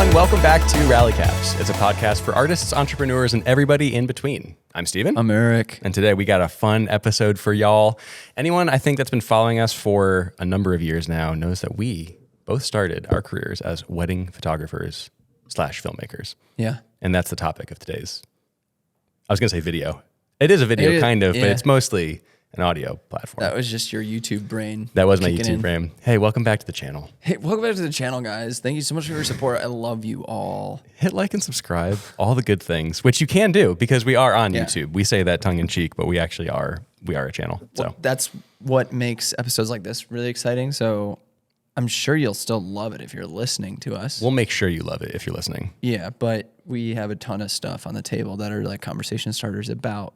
everyone. Welcome back to Rally Caps. It's a podcast for artists, entrepreneurs, and everybody in between. I'm Steven. I'm Eric. And today we got a fun episode for y'all. Anyone I think that's been following us for a number of years now knows that we both started our careers as wedding photographers / filmmakers. Yeah. And that's the topic of today's, I was going to say video. It is a video kind of, but it's mostly an audio platform. That was just your YouTube brain. That was my YouTube brain. Hey, welcome back to the channel. Hey, welcome back to the channel, guys. Thank you so much for your support. I love you all. Hit like and subscribe, all the good things, which you can do because we are on YouTube. We say that tongue in cheek, but we actually are. We are a channel. So well, that's what makes episodes like this really exciting. So I'm sure you'll still love it if you're listening to us. We'll make sure you love it if you're listening. Yeah, but we have a ton of stuff on the table that are like conversation starters about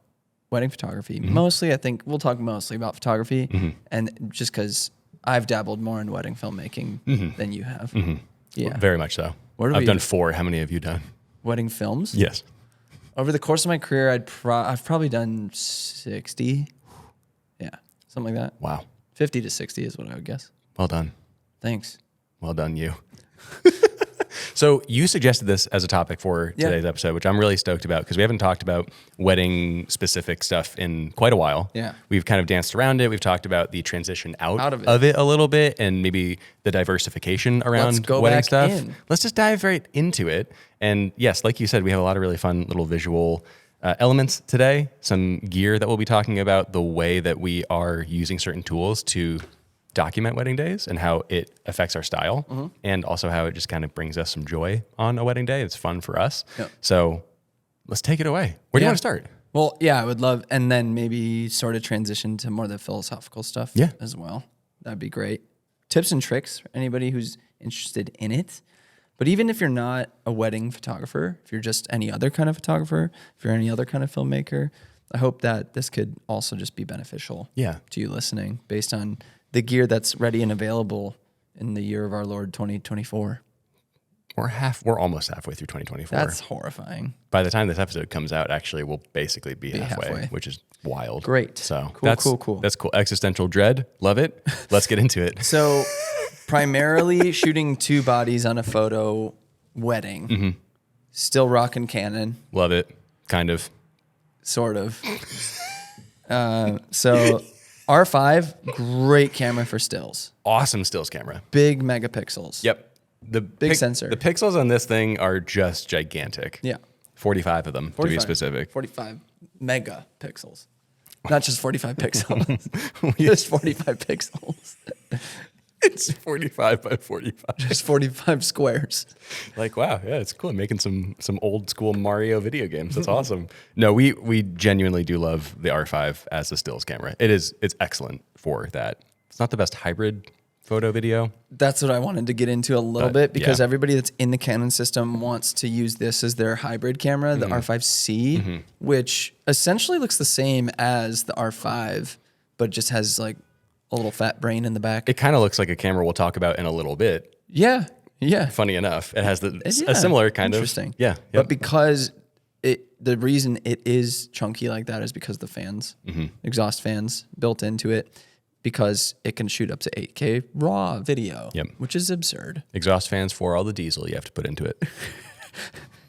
wedding photography. Mostly, I think we'll talk mostly about photography, and just because I've dabbled more in wedding filmmaking than you have. Yeah, Very much so. I've done 4. How many have you done? Wedding films? Yes. Over the course of my career, I've probably done 60. Yeah, something like that. Wow. 50 to 60 is what I would guess. Well done. Thanks. Well done, you. So you suggested this as a topic for today's episode, which I'm really stoked about because we haven't talked about wedding specific stuff in quite a while. Yeah. We've kind of danced around it. We've talked about the transition out of it a little bit and maybe the diversification around wedding stuff. Let's just dive right into it. And yes, like you said, we have a lot of really fun little visual elements today, some gear that we'll be talking about, the way that we are using certain tools to document wedding days and how it affects our style and also how it just kind of brings us some joy on a wedding day. It's fun for us. Yep. So let's take it away. Where do you want to start? Well, yeah, I would love, and then maybe sort of transition to more of the philosophical stuff as well. That'd be great. Tips and tricks for anybody who's interested in it. But even if you're not a wedding photographer, if you're just any other kind of photographer, if you're any other kind of filmmaker, I hope that this could also just be beneficial to you listening based on the gear that's ready and available in the year of our Lord 2024. We're almost halfway through 2024. That's horrifying. By the time this episode comes out, actually, we'll basically be halfway, which is wild. Great. So cool. That's cool. Existential dread. Love it. Let's get into it. So primarily shooting 2 bodies on a photo wedding. Still rocking Canon. Love it. Kind of. Sort of. So R5, great camera for stills. Awesome stills camera. Big megapixels. Yep. The big sensor. The pixels on this thing are just gigantic. Yeah. 45 of them, to be specific. 45 megapixels. Not just 45 pixels. Just 45 pixels. It's 45 by 45. Just 45 squares. Like, wow, yeah, it's cool. Making some old school Mario video games. That's awesome. No, we genuinely do love the R5 as a stills camera. It's excellent for that. It's not the best hybrid photo video. That's what I wanted to get into a little bit because everybody that's in the Canon system wants to use this as their hybrid camera, the R5C, which essentially looks the same as the R5, but just has like a little fat brain in the back. It kind of looks like a camera we'll talk about in a little bit. Yeah. Funny enough, it has a similar kind of. Interesting. Yeah. But because the reason it is chunky like that is because the fans, exhaust fans built into it, because it can shoot up to 8K raw video, which is absurd. Exhaust fans for all the diesel you have to put into it.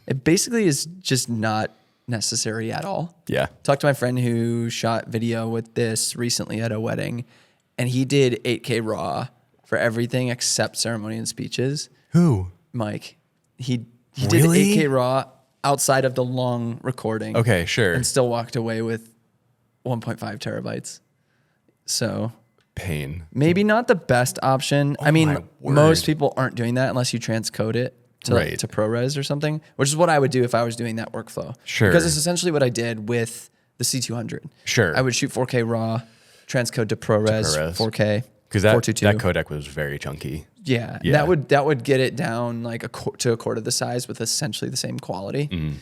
It basically is just not necessary at all. Yeah. Talked to my friend who shot video with this recently at a wedding, and he did 8K raw for everything except ceremony and speeches. Who? Mike. He did 8K raw outside of the long recording. Okay, sure. And still walked away with 1.5 terabytes. So pain. Maybe not the best option. I mean, most people aren't doing that unless you transcode it to ProRes or something, which is what I would do if I was doing that workflow. Sure. Because it's essentially what I did with the C200. Sure. I would shoot 4K raw, transcode to ProRes. 4K. Because that codec was very chunky. Yeah. That would get it down like to a quarter the size with essentially the same quality.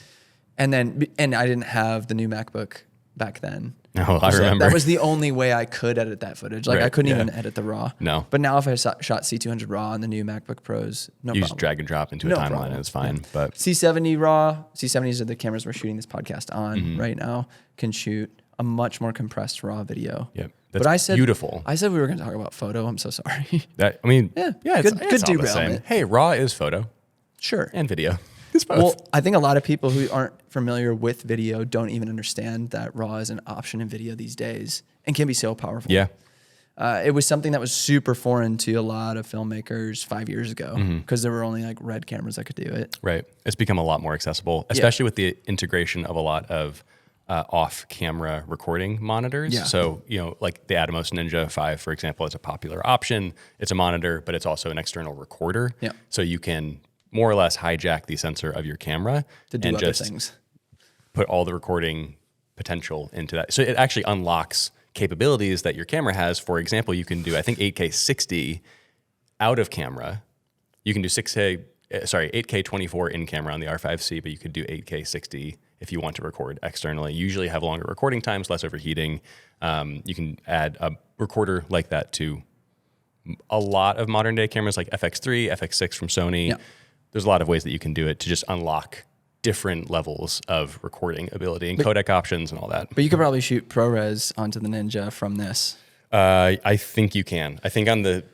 And I didn't have the new MacBook back then. No, I remember. That was the only way I could edit that footage. Like I couldn't even edit the RAW. No. But now if I shot C200 RAW on the new MacBook Pros, no problem. You just drag and drop into a timeline and it's fine. Yeah. But C70 RAW, C70s are the cameras we're shooting this podcast on right now, can shoot a much more compressed RAW video. Yep. But I said beautiful. I said we were going to talk about photo. I'm so sorry. Good derailment. Hey, RAW is photo. Sure. And video. Well, I think a lot of people who aren't familiar with video don't even understand that RAW is an option in video these days and can be so powerful. Yeah. It was something that was super foreign to a lot of filmmakers 5 years ago because there were only like RED cameras that could do it. Right. It's become a lot more accessible, especially with the integration of a lot of off-camera recording monitors. Yeah. So, like the Atomos Ninja 5, for example, is a popular option. It's a monitor, but it's also an external recorder. Yeah. So you can more or less hijack the sensor of your camera To do and other just things. put all the recording potential into that. So it actually unlocks capabilities that your camera has. For example, you can do, I think, 8K 60 out of camera. You can do 8K 24 in camera on the R5C, but you could do 8K 60 if you want to record externally. You usually have longer recording times, less overheating. You can add a recorder like that to a lot of modern day cameras like FX3, FX6 from Sony. Yeah. There's a lot of ways that you can do it to just unlock different levels of recording ability and codec options and all that. But you could probably shoot ProRes onto the Ninja from this. I think you can. I think on the,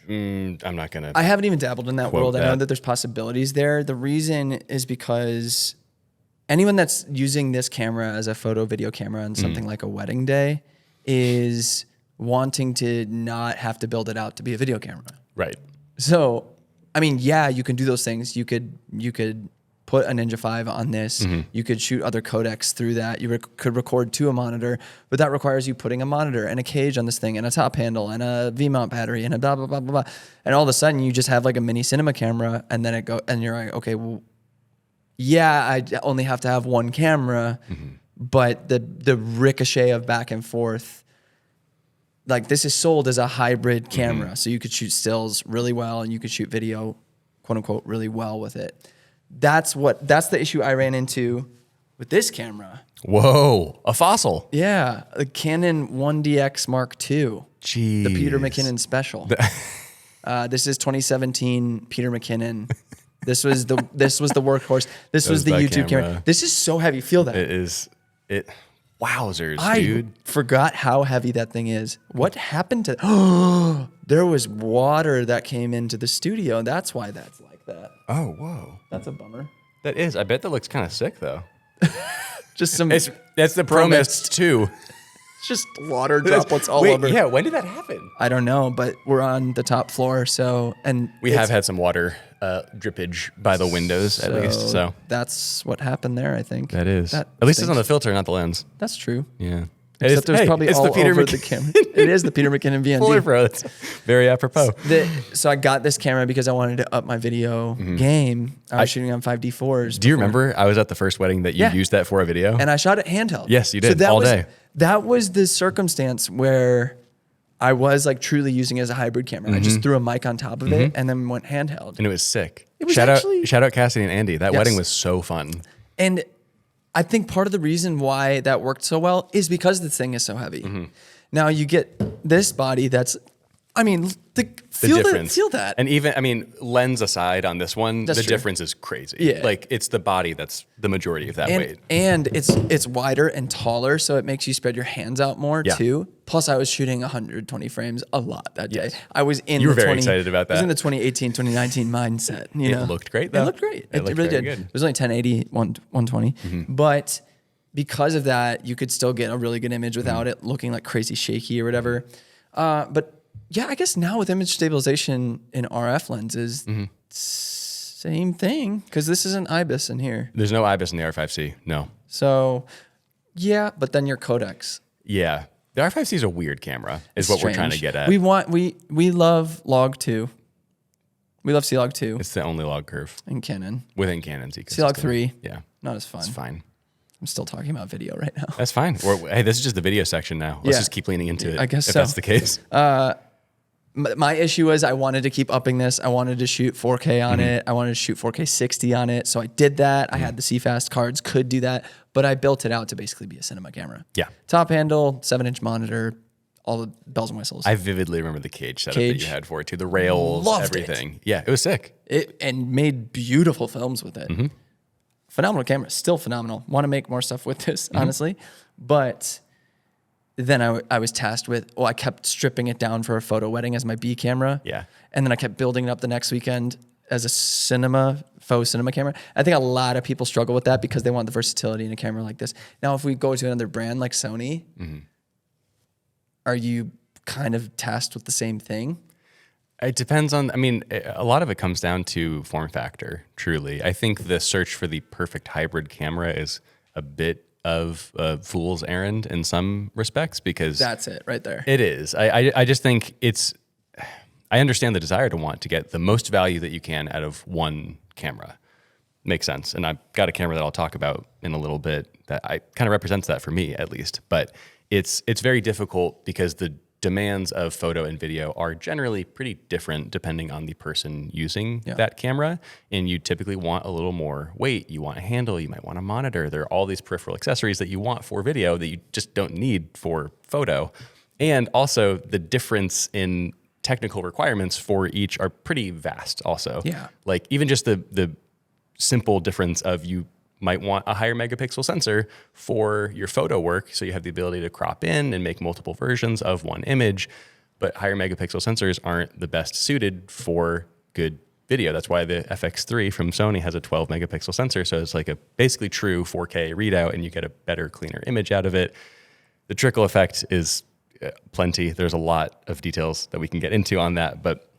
I'm not going to. I haven't even dabbled in that world. that. I know that there's possibilities there. The reason is because anyone that's using this camera as a photo video camera on something like a wedding day is wanting to not have to build it out to be a video camera. Right. So, I mean, yeah, you can do those things. You could put a Ninja 5 on this. You could shoot other codecs through that. You could record to a monitor, but that requires you putting a monitor and a cage on this thing and a top handle and a V-mount battery and a blah, blah, blah, blah, blah. And all of a sudden you just have like a mini cinema camera and then and you're like, okay, well, yeah, I only have to have one camera, but the ricochet of back and forth, like this is sold as a hybrid camera. So you could shoot stills really well and you could shoot video, quote unquote, really well with it. That's the issue I ran into with this camera. Whoa, a fossil. Yeah, the Canon 1DX Mark II. Jeez. The Peter McKinnon special. This is 2017 Peter McKinnon. This was the workhorse. This was the YouTube camera. This is so heavy. Feel that. Wowzers, I dude. forgot how heavy that thing is. What happened to there was water that came into the studio. That's why that's like that. Oh, whoa. That's a bummer. That is. I bet that looks kind of sick, though. Just some. That's the Pro Mist 2. It's just water droplets all over. Yeah, when did that happen? I don't know, but we're on the top floor, so we have had some water drippage by the windows at least. So that's what happened there, I think. That is. At least it's on the filter, not the lens. That's true. Yeah. Except there's probably all over the camera. It is the Peter McKinnon VND. Fuller Pro. It's very apropos. So I got this camera because I wanted to up my video game. I was shooting on 5D4s. Do you remember I was at the first wedding that you used that for a video? And I shot it handheld. Yes, you did, all day. That was the circumstance where I was like truly using it as a hybrid camera. I just threw a mic on top of it and then went handheld. And it was sick. It was shout out Cassidy and Andy. That wedding was so fun. And I think part of the reason why that worked so well is because this thing is so heavy. Now you get this body that's, I mean, feel difference. Feel that. And even, I mean, lens aside on this one, the difference is crazy. Yeah. Like it's the body that's the majority of that weight. And it's wider and taller, so it makes you spread your hands out more too. Plus, I was shooting 120 frames a lot that day. I was in. You were very excited about that. I was in the 2018, 2019 mindset. You know? It looked great though. It looked great. It really did. Good. It was only 1080, 120, but because of that, you could still get a really good image without it looking like crazy shaky or whatever. But yeah, I guess now with image stabilization in RF lenses, same thing, because this is an IBIS in here. There's no IBIS in the R5C, no. So yeah, but then your codecs. Yeah. The R5C is a weird camera, is what we're trying to get at. We love log 2. We love C-Log 2. It's the only log curve. In Canon. Within Canon's ecosystem. C-Log 3. Yeah. Not as fun. It's fine. I'm still talking about video right now. That's fine. Hey, this is just the video section now. Let's just keep leaning into it. I guess if that's the case. My issue was I wanted to keep upping this. I wanted to shoot 4K on it. I wanted to shoot 4K 60 on it. So I did that. I had the CFast cards, could do that. But I built it out to basically be a cinema camera. Yeah. Top handle, 7-inch monitor, all the bells and whistles. I vividly remember the cage setup that you had for it too. The rails, everything. Yeah, it was sick. And made beautiful films with it. Phenomenal camera. Still phenomenal. Want to make more stuff with this, honestly. But then I was tasked with, I kept stripping it down for a photo wedding as my B camera. Yeah. And then I kept building it up the next weekend as a faux cinema camera. I think a lot of people struggle with that because they want the versatility in a camera like this. Now, if we go to another brand like Sony, are you kind of tasked with the same thing? It depends on, I mean, a lot of it comes down to form factor, truly. I think the search for the perfect hybrid camera is a bit of a fool's errand in some respects because... That's it right there. It is. I just think I understand the desire to want to get the most value that you can out of one camera. Makes sense. And I've got a camera that I'll talk about in a little bit that kind of represents that for me, at least. But it's very difficult because the demands of photo and video are generally pretty different depending on the person using that camera. And you typically want a little more weight. You want a handle. You might want a monitor. There are all these peripheral accessories that you want for video that you just don't need for photo. And also the difference in technical requirements for each are pretty vast also. Yeah. Like even just the simple difference of you might want a higher megapixel sensor for your photo work. So you have the ability to crop in and make multiple versions of one image, but higher megapixel sensors aren't the best suited for good video. That's why the FX3 from Sony has a 12 megapixel sensor. So it's like a basically true 4K readout and you get a better, cleaner image out of it. The trickle effect is plenty. There's a lot of details that we can get into on that, but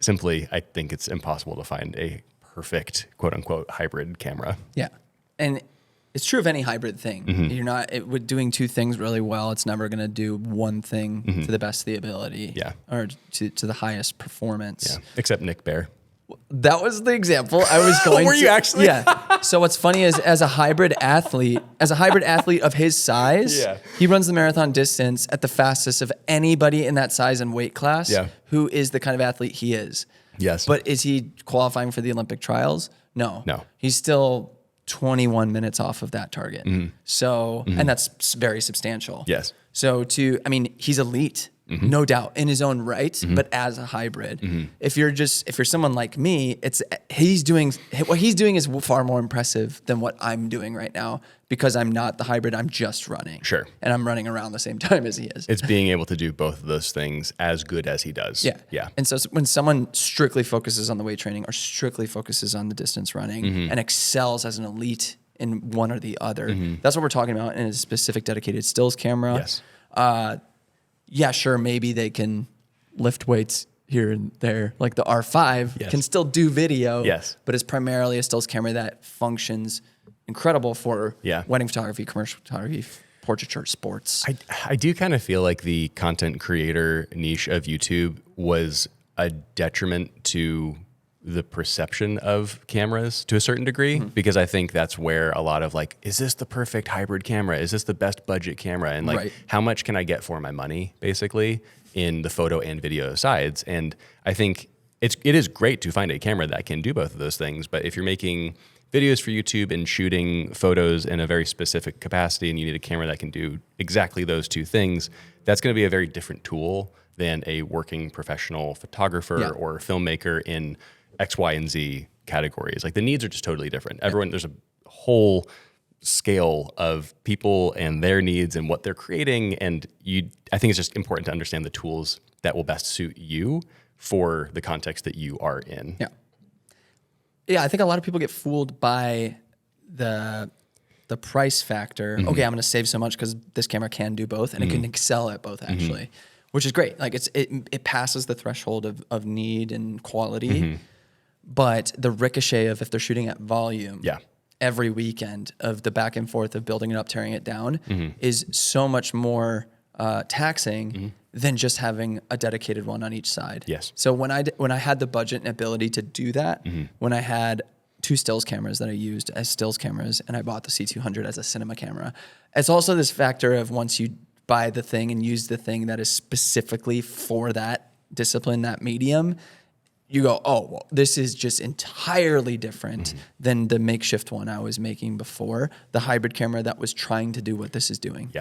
simply, I think it's impossible to find a perfect quote unquote hybrid camera. Yeah. And it's true of any hybrid thing. You're not with doing two things really well. It's never going to do one thing to the best of the ability, or to the highest performance. Yeah, except Nick Bear. That was the example I was going. Were you actually? Yeah. So what's funny is, as a hybrid athlete of his size, he runs the marathon distance at the fastest of anybody in that size and weight class. Who is the kind of athlete he is? Yes. But is he qualifying for the Olympic trials? No. He's still 21 minutes off of that target. So, and that's very substantial. Yes. So he's elite, no doubt, in his own right, but as a hybrid. If you're someone like me, what he's doing is far more impressive than what I'm doing right now because I'm not the hybrid, I'm just running. Sure. And I'm running around the same time as he is. It's being able to do both of those things as good as he does. Yeah. And so when someone strictly focuses on the weight training or strictly focuses on the distance running and excels as an elite in one or the other, that's what we're talking about in a specific dedicated stills camera. Yes. Yeah, sure, maybe they can lift weights here and there. Like the R5 can still do video, but it's primarily a stills camera that functions incredible for wedding photography, commercial photography, portraiture, sports. I do kind of feel like the content creator niche of YouTube was a detriment to the perception of cameras to a certain degree, because I think that's where a lot of like, is this the perfect hybrid camera? Is this the best budget camera? And like, how much can I get for my money, basically, in the photo and video sides? And I think it is great to find a camera that can do both of those things. But if you're making videos for YouTube and shooting photos in a very specific capacity and you need a camera that can do exactly those two things, that's going to be a very different tool than a working professional photographer or filmmaker in X, Y, and Z categories. Like the needs are just totally different. Everyone, there's a whole scale of people and their needs and what they're creating. And I think it's just important to understand the tools that will best suit you for the context that you are in. Yeah, I think a lot of people get fooled by the price factor. Okay, I'm going to save so much because this camera can do both, and it can excel at both actually, which is great. Like it passes the threshold of need and quality, but the ricochet of if they're shooting at volume, every weekend of the back and forth of building it up, tearing it down, is so much more taxing than just having a dedicated one on each side. So when I had the budget and ability to do that, when I had 2 stills cameras that I used as stills cameras, and I bought the C200 as a cinema camera, it's also this factor of once you buy the thing and use the thing that is specifically for that discipline, that medium, you go, oh, well, this is just entirely different than the makeshift one I was making before, the hybrid camera that was trying to do what this is doing.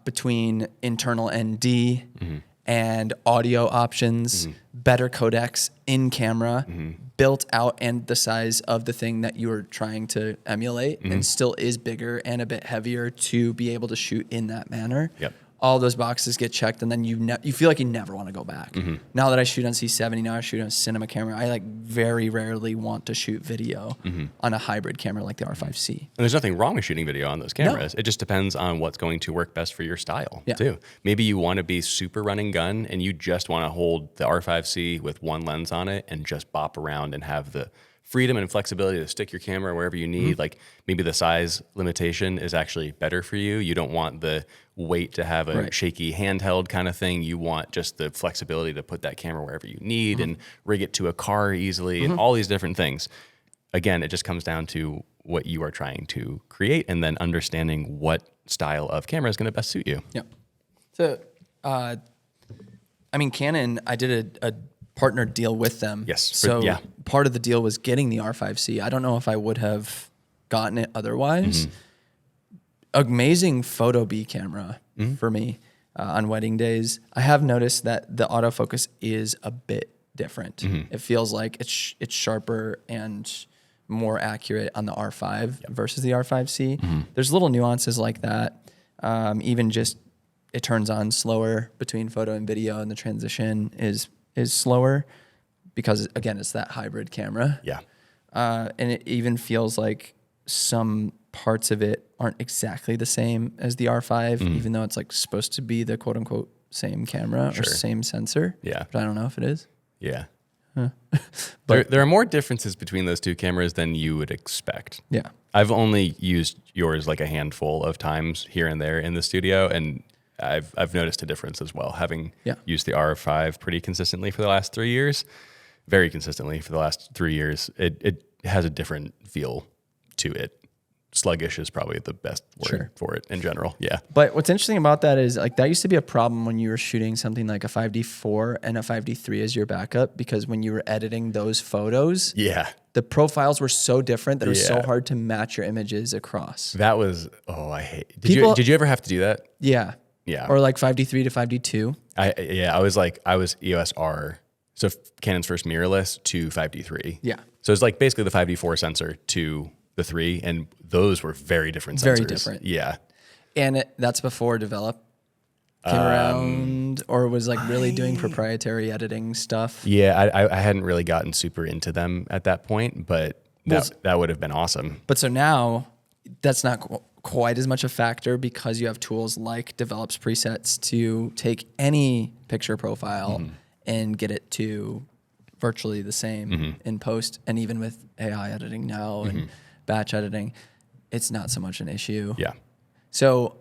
Between internal ND and audio options, better codecs in camera, built out and the size of the thing that you were trying to emulate and still is bigger and a bit heavier to be able to shoot in that manner. all those boxes get checked, and then you feel like you never want to go back. Now that I shoot on C70, now I shoot on a cinema camera, I like very rarely want to shoot video on a hybrid camera like the R5C. And there's nothing wrong with shooting video on those cameras. No. It just depends on what's going to work best for your style too. Maybe you want to be super run and gun and you just want to hold the R5C with one lens on it and just bop around and have the freedom and flexibility to stick your camera wherever you need. Like maybe the size limitation is actually better for you. You don't want the weight to have a shaky handheld kind of thing. You want just the flexibility to put that camera wherever you need and rig it to a car easily and all these different things. Again, it just comes down to what you are trying to create and then understanding what style of camera is going to best suit you. Yeah. So, I mean, Canon, I did a partner deal with them. Yes. So part of the deal was getting the R5C. I don't know if I would have gotten it otherwise. Amazing photo B camera for me on wedding days. I have noticed that the autofocus is a bit different. It feels like it's sharper and more accurate on the R5 versus the R5C. There's little nuances like that. Even just it turns on slower between photo and video, and the transition is slower because, again, it's that hybrid camera. Yeah. And it even feels like some parts of it aren't exactly the same as the R5, even though it's like supposed to be the quote unquote same camera or same sensor. Yeah. But I don't know if it is. Yeah. But there are more differences between those two cameras than you would expect. Yeah. I've only used yours like a handful of times here and there in the studio, and I've noticed a difference as well, having used the R5 pretty consistently for the last 3 years, very consistently for the last 3 years. It has a different feel to it. Sluggish is probably the best word for it in general. Yeah. But what's interesting about that is like that used to be a problem when you were shooting something like a 5D4 and a 5D3 as your backup, because when you were editing those photos, the profiles were so different that it was so hard to match your images across. That was, I hate. Did you ever have to do that? Yeah. Yeah. Or like 5D3 to 5D2. I was EOS R. So Canon's first mirrorless to 5D3. Yeah. So it's like basically the 5D4 sensor to the 3, and those were very different sensors. Very different. Yeah. And that's before Develop came around, or was like really doing proprietary editing stuff. Yeah, I hadn't really gotten super into them at that point, but that would have been awesome. But so now that's not quite as much a factor because you have tools like Develop's presets to take any picture profile and get it to virtually the same in post. And even with AI editing now and batch editing, it's not so much an issue. Yeah. So,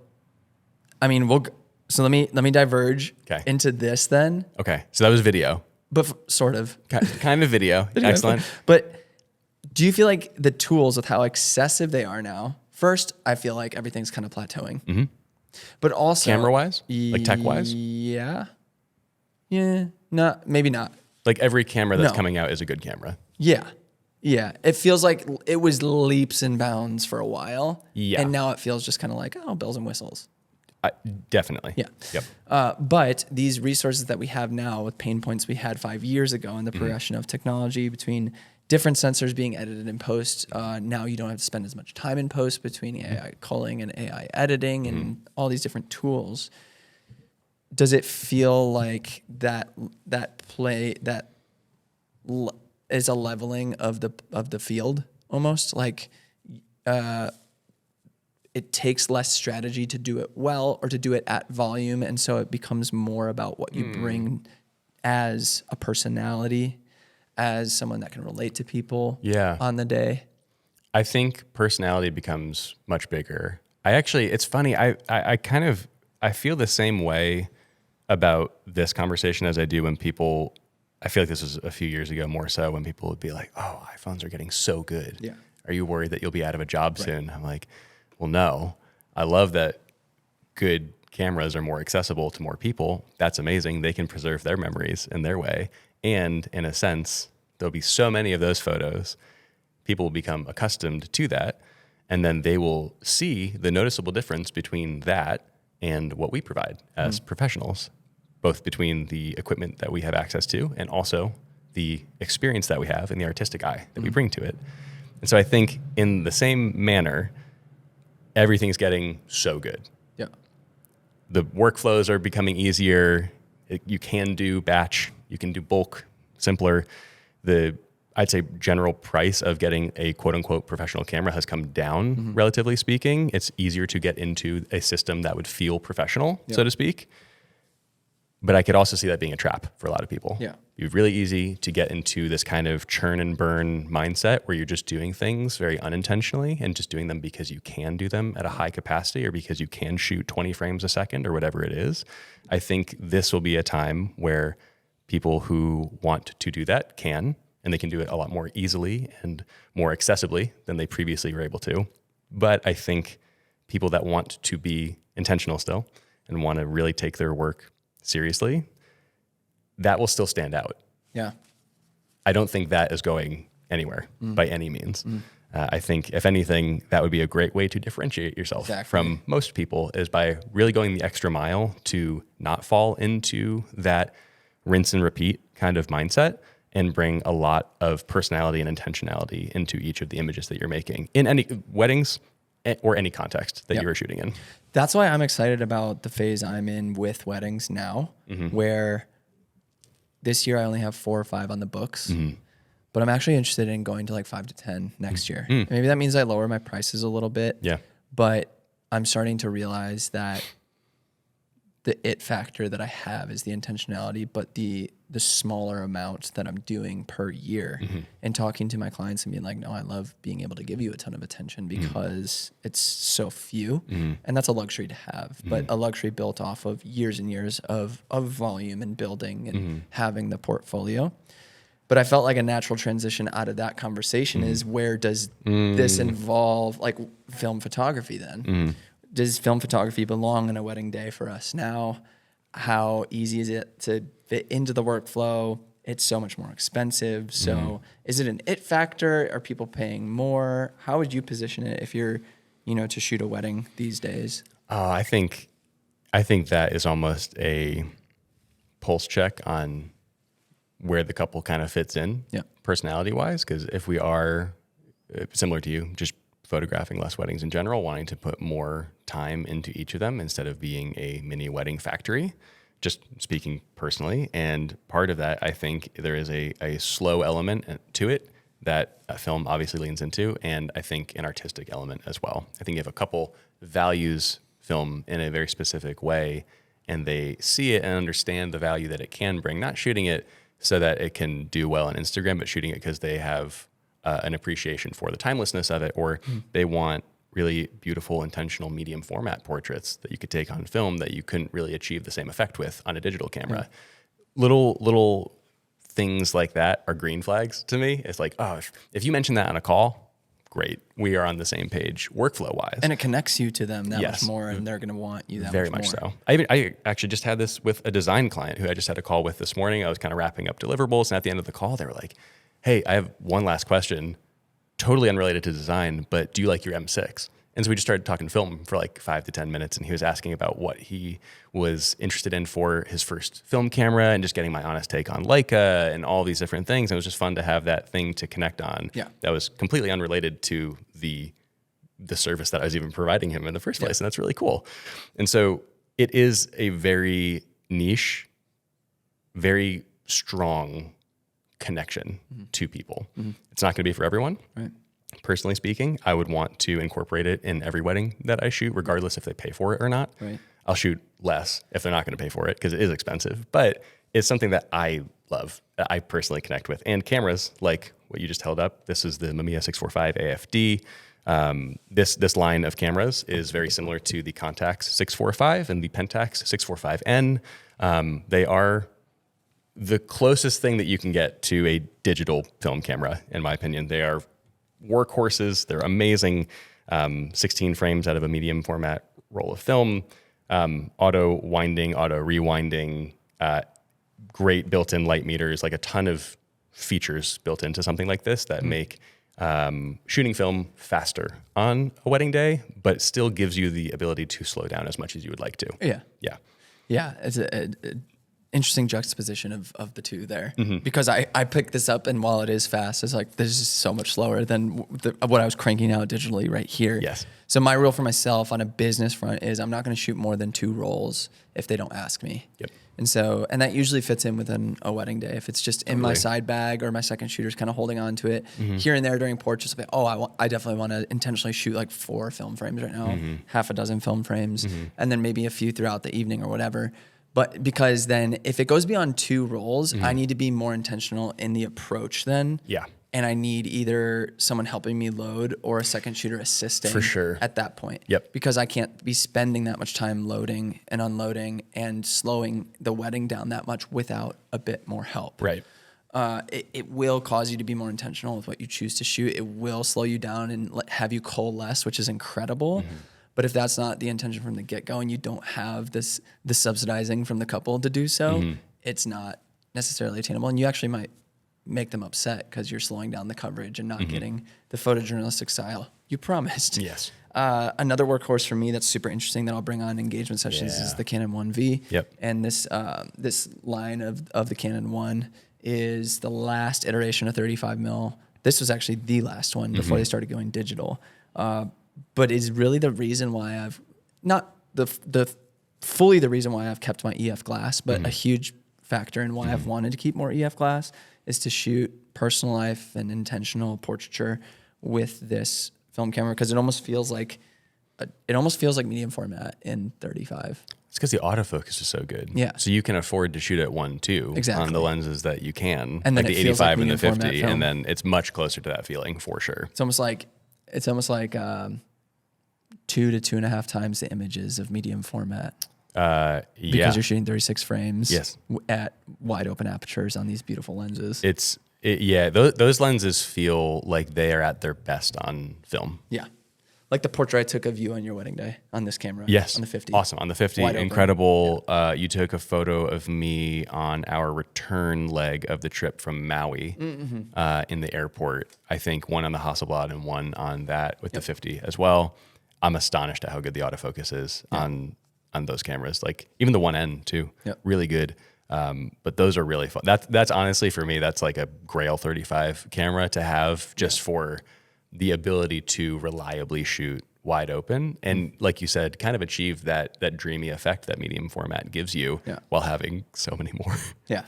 I mean, let me diverge into this then. Okay. So that was video. But sort of. Kind of video. Excellent. But do you feel like the tools with how excessive they are now, first, I feel like everything's kind of plateauing. But also camera-wise? Like tech-wise? Yeah. Yeah. Maybe not. Like every camera that's coming out is a good camera. Yeah. Yeah. It feels like it was leaps and bounds for a while. Yeah. And now it feels just kind of like, bells and whistles. Definitely. Yeah. Yep. But these resources that we have now with pain points we had 5 years ago and the progression of technology between different sensors being edited in post, now you don't have to spend as much time in post between AI culling and AI editing and all these different tools. Does it feel like that is a leveling of the field almost? Like it takes less strategy to do it well or to do it at volume, and so it becomes more about what you bring as a personality, as someone that can relate to people on the day. I think personality becomes much bigger. It's funny, I feel the same way about this conversation as I do when people, I feel like this was a few years ago more so, when people would be like, oh, iPhones are getting so good. Yeah. Are you worried that you'll be out of a job soon? I'm like, well, no. I love that good cameras are more accessible to more people. That's amazing. They can preserve their memories in their way. And in a sense, there'll be so many of those photos, people will become accustomed to that. And then they will see the noticeable difference between that and what we provide as professionals, both between the equipment that we have access to and also the experience that we have and the artistic eye that we bring to it. And so I think in the same manner, everything's getting so good. Yeah. the workflows are becoming easier. You can do batch, you can do bulk, simpler. I'd say general price of getting a quote unquote professional camera has come down, relatively speaking. It's easier to get into a system that would feel professional, so to speak. But I could also see that being a trap for a lot of people. Yeah. It's really easy to get into this kind of churn and burn mindset where you're just doing things very unintentionally and just doing them because you can do them at a high capacity or because you can shoot 20 frames a second or whatever it is. I think this will be a time where people who want to do that can, and they can do it a lot more easily and more accessibly than they previously were able to. But I think people that want to be intentional still and want to really take their work seriously, that will still stand out. Yeah. I don't think that is going anywhere by any means. I think, if anything, that would be a great way to differentiate yourself from most people, is by really going the extra mile to not fall into that rinse and repeat kind of mindset and bring a lot of personality and intentionality into each of the images that you're making in any weddings or any context that you're shooting in. That's why I'm excited about the phase I'm in with weddings now, where this year I only have 4 or 5 on the books, but I'm actually interested in going to like 5 to 10 next year. Maybe that means I lower my prices a little bit. Yeah. But I'm starting to realize that the it factor that I have is the intentionality, but the smaller amount that I'm doing per year, and talking to my clients and being like, no, I love being able to give you a ton of attention because it's so few, and that's a luxury to have, but a luxury built off of years and years of volume and building and having the portfolio. But I felt like a natural transition out of that conversation is, where does this involve, like, film photography then? Does film photography belong in a wedding day for us now? How easy is it to fit into the workflow? It's so much more expensive. So is it an it factor? Are people paying more? How would you position it if you're, to shoot a wedding these days? I think that is almost a pulse check on where the couple kind of fits in, personality wise. Because if we are similar to you, just photographing less weddings in general, wanting to put more time into each of them instead of being a mini wedding factory, just speaking personally. And part of that, I think there is a slow element to it that a film obviously leans into, and I think an artistic element as well. I think if a couple values film in a very specific way and they see it and understand the value that it can bring, not shooting it so that it can do well on Instagram, but shooting it because they have an appreciation for the timelessness of it, or they want really beautiful, intentional medium format portraits that you could take on film that you couldn't really achieve the same effect with on a digital camera. Little things like that are green flags to me. It's like, oh, if you mention that on a call, great. We are on the same page workflow wise. And it connects you to them that much more, and they're going to want you that very much much more. So. I actually just had this with a design client who I just had a call with this morning. I was kind of wrapping up deliverables, and at the end of the call, they were like, hey, I have one last question, totally unrelated to design, but do you like your M6? And so we just started talking film for like 5 to 10 minutes, and he was asking about what he was interested in for his first film camera and just getting my honest take on Leica and all these different things. And it was just fun to have that thing to connect on that was completely unrelated to the service that I was even providing him in the first place. And that's really cool. And so it is a very niche, very strong connection to people. It's not going to be for everyone. Right. Personally speaking, I would want to incorporate it in every wedding that I shoot, regardless if they pay for it or not. Right. I'll shoot less if they're not going to pay for it because it is expensive, but it's something that I love, that I personally connect with. And cameras like what you just held up, this is the Mamiya 645 AFD. This line of cameras is very similar to the Contax 645 and the Pentax 645N. They are the closest thing that you can get to a digital film camera, in my opinion. They are workhorses. They're amazing. 16 frames out of a medium format roll of film, auto winding, auto rewinding, great built-in light meters, like a ton of features built into something like this that make shooting film faster on a wedding day, but still gives you the ability to slow down as much as you would like to. Yeah. Yeah. Yeah. It's interesting juxtaposition of the two there, because I picked this up, and while it is fast, it's like, this is so much slower than what I was cranking out digitally right here. Yes. So my rule for myself on a business front is I'm not going to shoot more than 2 rolls if they don't ask me. Yep. And that usually fits in within a wedding day. If it's just in my side bag or my second shooter's kind of holding on to it here and there during portraits, like, I definitely want to intentionally shoot like 4 film frames right now, half a dozen film frames, and then maybe a few throughout the evening or whatever. But because then if it goes beyond 2 rolls, I need to be more intentional in the approach then. Yeah. And I need either someone helping me load or a second shooter assisting For sure. at that point. Yep. Because I can't be spending that much time loading and unloading and slowing the wedding down that much without a bit more help. Right. It will cause you to be more intentional with what you choose to shoot. It will slow you down and have you coalesce, which is incredible. But if that's not the intention from the get-go and you don't have the subsidizing from the couple to do so, it's not necessarily attainable. And you actually might make them upset because you're slowing down the coverage and not getting the photojournalistic style you promised. Yes. Another workhorse for me that's super interesting that I'll bring on engagement sessions is the Canon 1V. Yep. And this line of the Canon 1 is the last iteration of 35 mil. This was actually the last one before they started going digital. But is really the reason why I've not fully the reason why I've kept my EF glass, but a huge factor in why I've wanted to keep more EF glass is to shoot personal life and intentional portraiture with this film camera, because it almost feels like medium format in 35. It's because the autofocus is so good. Yeah. So you can afford to shoot at 1.2 Exactly. on the lenses that you can, and then like it the feels 85 like and the medium format 50, film. and then it's much closer to that feeling for sure. It's almost like 2 to 2.5 times the images of medium format. Because you're shooting 36 frames at wide open apertures on these beautiful lenses. Those lenses feel like they are at their best on film. Yeah. Like the portrait I took of you on your wedding day on this camera. Yes. On the 50. Awesome. On the 50. Wide Incredible. Yeah. You took a photo of me on our return leg of the trip from Maui in the airport. I think one on the Hasselblad and one on that with the 50 as well. I'm astonished at how good the autofocus is on those cameras. Like even the 1N too, really good. But those are really fun. That's honestly for me, that's like a Grail 35 camera to have just for the ability to reliably shoot wide open. And like you said, kind of achieve that dreamy effect that medium format gives you while having so many more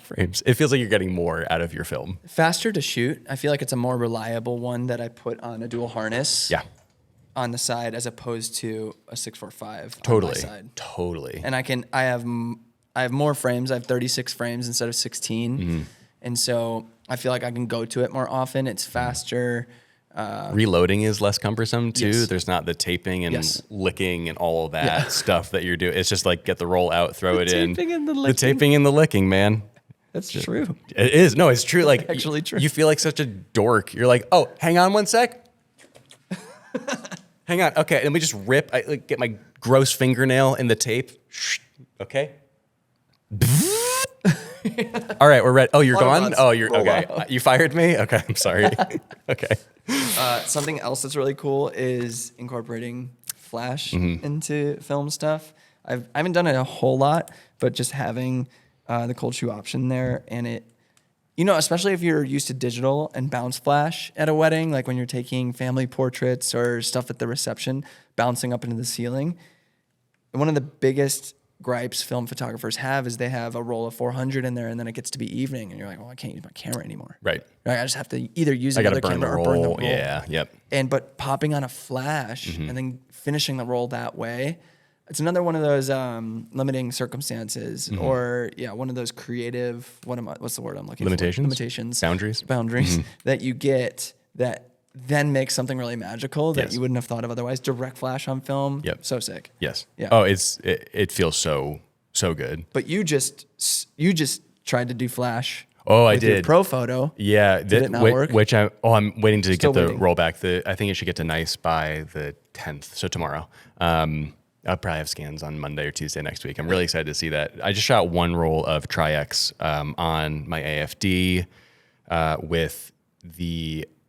frames. It feels like you're getting more out of your film. Faster to shoot. I feel like it's a more reliable one that I put on a dual harness. Yeah. On the side as opposed to a 645 totally on my side. Totally. And I have more frames. I have 36 frames instead of 16. And so I feel like I can go to it more often. It's faster. Reloading is less cumbersome too. Yes. There's not the taping and licking and all of that stuff that you're doing. It's just like get the roll out, throw it in. The taping and the licking, man. That's true. It is. No, it's true. Like actually true. You feel like such a dork. You're like, oh, hang on one sec. Hang on. Okay, let me just rip. I get my gross fingernail in the tape. Okay. All right, we're ready. Oh, you're gone? Oh, you're okay. You fired me? Okay, I'm sorry. Okay. Something else that's really cool is incorporating flash into film stuff. I haven't done it a whole lot, but just having the cold shoe option there, and it, especially if you're used to digital and bounce flash at a wedding, like when you're taking family portraits or stuff at the reception, bouncing up into the ceiling. And one of the biggest gripes film photographers have is they have a roll of 400 in there, and then it gets to be evening, and you're like, well, I can't use my camera anymore. Right. I just have to either use another camera or burn the roll. Yeah, yep. But popping on a flash and then finishing the roll that way, it's another one of those limiting circumstances, or one of those creative. What's the word I'm looking for? Limitations. Boundaries that you get that then make something really magical that you wouldn't have thought of otherwise. Direct flash on film. Yep. So sick. Yes. Yeah. Oh, it feels so good. But you just tried to do flash. Oh, I with did. Your pro photo. Yeah. Did it not work? I'm waiting to Still get the waiting. rollback. I think it should get to nice by the 10th. So tomorrow. I'll probably have scans on Monday or Tuesday next week. I'm really excited to see that. I just shot one roll of Tri-X on my AFD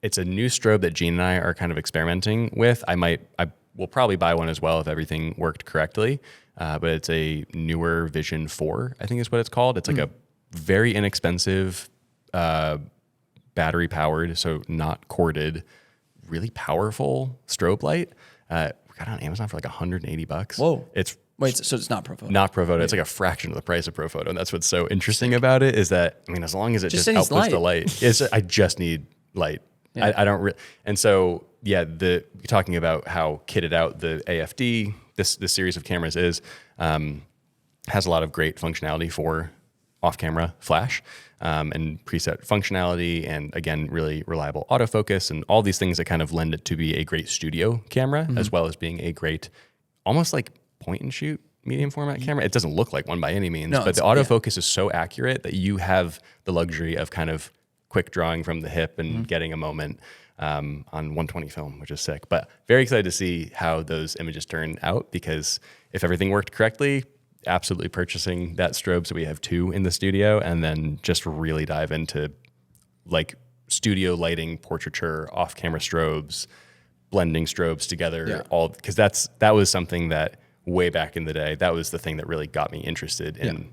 it's a new strobe that Gene and I are kind of experimenting with. I will probably buy one as well if everything worked correctly. but it's a newer Vision 4, I think is what it's called. It's like a very inexpensive, battery powered, so not corded, really powerful strobe light. We got it on Amazon for like $180. Whoa. Wait, so it's not Profoto? Not Profoto. It's like a fraction of the price of Profoto. And that's what's so interesting about it is that, I mean, as long as it just outputs the light, I just need light. Yeah. I don't really. And so, yeah, talking about how kitted out the AFD, this series of cameras is, has a lot of great functionality for off-camera flash and preset functionality, and again, really reliable autofocus and all these things that kind of lend it to be a great studio camera, as well as being a great, almost like point and shoot medium format camera. It doesn't look like one by any means, but the autofocus is so accurate that you have the luxury of kind of quick drawing from the hip and getting a moment on 120 film, which is sick. But very excited to see how those images turn out, because if everything worked correctly, absolutely purchasing that strobe. So we have 2 in the studio, and then just really dive into like studio lighting, portraiture, off-camera strobes, blending strobes together, all, because that was something that way back in the day, that was the thing that really got me interested in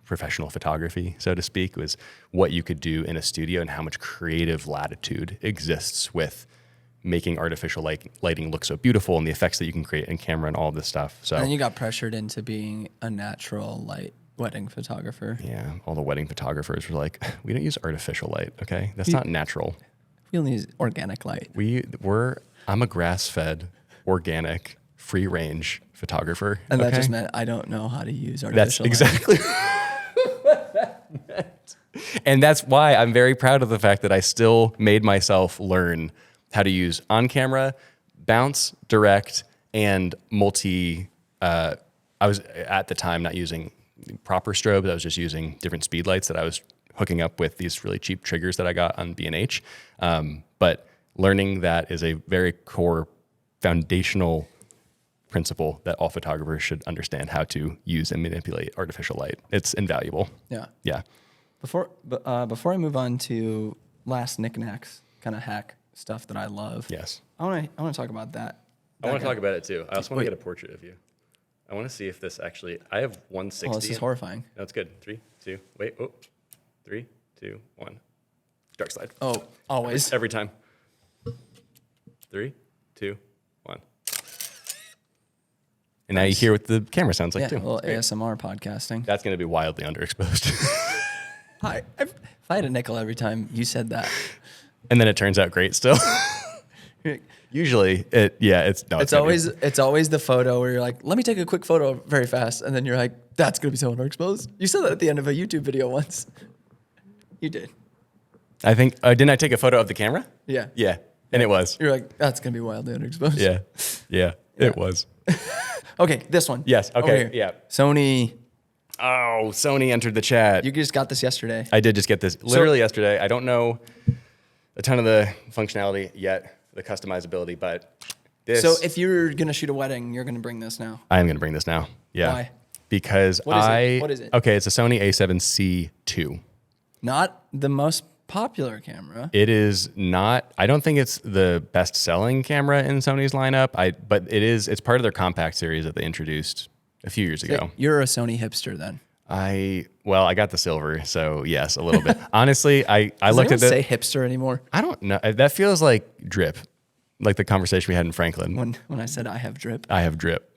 professional photography, so to speak, was what you could do in a studio and how much creative latitude exists with making artificial lighting look so beautiful, and the effects that you can create in camera and all of this stuff. So, and then you got pressured into being a natural light wedding photographer. Yeah, all the wedding photographers were like, we don't use artificial light, okay? That's not natural. We only use organic light. I'm a grass-fed, organic, free-range photographer. And that just meant I don't know how to use artificial light. That's exactly what that meant. And that's why I'm very proud of the fact that I still made myself learn how to use on-camera, bounce, direct, and multi. I was at the time not using proper strobes. I was just using different speed lights that I was hooking up with these really cheap triggers that I got on B&H. But learning that is a very core foundational principle that all photographers should understand how to use and manipulate artificial light. It's invaluable. Yeah. Yeah. Before I move on to last knickknacks, kind of hack stuff that I love. Yes. I want to talk about that. I want to talk about it too. I also want to get a portrait of you. I want to see if this actually, I have 160. Oh, this is horrifying. No, it's good. 3, 2, wait. Oh, 3, 2, 1. Dark slide. Oh, always. Every time. 3, 2, 1. And now you hear what the camera sounds like too. Yeah, a little ASMR podcasting. That's going to be wildly underexposed. If I had a nickel every time you said that. And then it turns out great still. Usually it's always the photo where you're like, let me take a quick photo very fast. And then you're like, that's going to be so underexposed. You said that at the end of a YouTube video once. You did. I think, didn't I take a photo of the camera? Yeah. Yeah. And it was. You're like, that's going to be wildly underexposed. Yeah. It was. Okay, this one. Yes. Okay. Yeah. Sony. Oh, Sony entered the chat. You just got this yesterday. I did just get this literally yesterday. I don't know a ton of the functionality yet, the customizability, but this. So if you're going to shoot a wedding, you're going to bring this now. I am going to bring this now. Yeah. Why? Because What is it? Okay, it's a Sony a7C II. Not the most popular camera. It is not. I don't think it's the best-selling camera in Sony's lineup. But it's part of their compact series that they introduced a few years ago. You're a Sony hipster then. I got the silver, so yes, a little bit. Honestly, I looked at it. Say hipster anymore? I don't know. That feels like drip, like the conversation we had in Franklin. When I said I have drip. I have drip.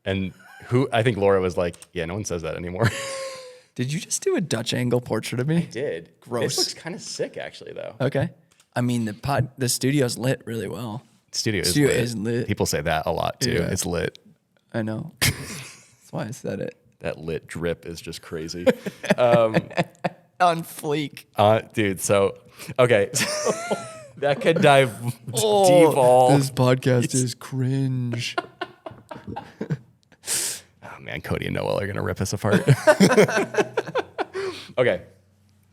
And I think Laura was like, yeah, no one says that anymore. Did you just do a Dutch angle portrait of me? I did. Gross. This looks kind of sick, actually, though. Okay. I mean, the studio's lit really well. Studio is lit. People say that a lot, too. Yeah. It's lit. I know. That's why I said it. That lit drip is just crazy. On fleek. Dude, so, okay. That could dive devolve. This podcast is cringe. Oh, man, Cody and Noel are going to rip us apart. Okay.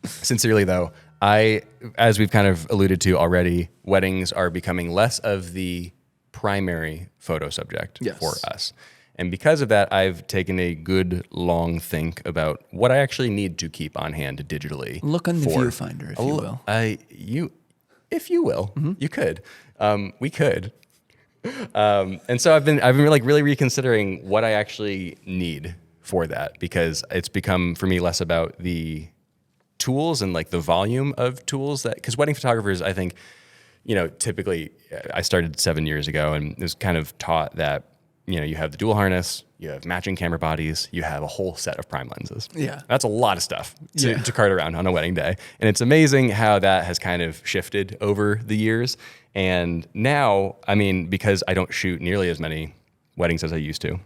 Sincerely, though, as we've kind of alluded to already, weddings are becoming less of the primary photo subject for us. And because of that, I've taken a good long think about what I actually need to keep on hand digitally. Look on the viewfinder, if you will. If you will, you could. We could. And so I've been like really reconsidering what I actually need for that, because it's become for me less about the tools and like the volume of tools because wedding photographers, I think, typically I started 7 years ago and was kind of taught that, you have the dual harness, you have matching camera bodies, you have a whole set of prime lenses. Yeah. That's a lot of stuff to cart around on a wedding day. And it's amazing how that has kind of shifted over the years. And now, because I don't shoot nearly as many weddings as I used to,